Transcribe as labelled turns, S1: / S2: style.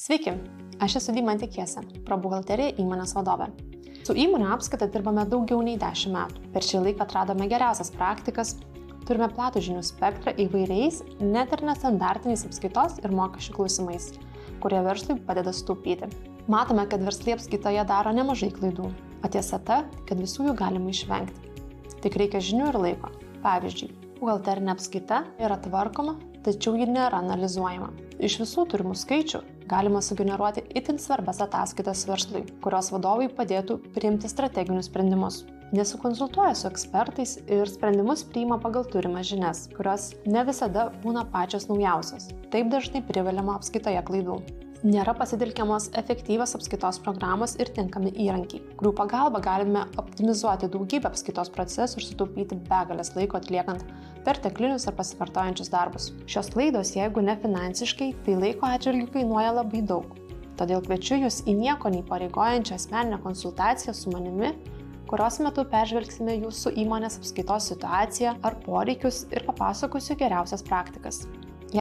S1: Sveiki, aš esu Deimantė Kiesė, ProBuhalterija įmonės vadovė. Su įmonių apskaita dirbame daugiau nei 10 metų. Per šį laiką atradome geriausias praktikas, turime platų žinių spektrą įvairiais, net ir nestandartiniais apskaitos ir mokesčių klausimais, kurie verslui padeda sutaupyti. Matome, kad verslai apskaitoje daro nemažai klaidų, o tiesa ta, kad visų jų galima išvengti. Tik reikia žinių ir laiko. Pavyzdžiui, buhalterinė apskaita yra tvarkoma, tačiau ji nėra analizuojama. Iš visų turimų skaičių galima sugeneruoti itin svarbias ataskaitas verslui, kurios vadovai padėtų priimti strateginius sprendimus. Nesikonsultuoja su ekspertais ir sprendimus priima pagal turimas žinias, kurios ne visada būna pačios naujausios. Taip dažnai priveliama apskaitoje klaidų. Nėra pasitelkiamos efektyvios apskaitos programos ir tinkami įrankiai, kurių pagalba galime optimizuoti daugybę apskaitos procesų ir sutaupyti begalės laiko atliekant perteklinius ar pasikartojančius darbus. Šios klaidos, jeigu ne finansiškai, tai laiko atžvilgiu kainuoja labai daug. Todėl kviečiu Jūs į nieko neįpareigojančią asmeninę konsultaciją su manimi, kurios metu peržvelgsime Jūsų įmonės apskaitos situaciją ar poreikius ir papasakosiu geriausias praktikas.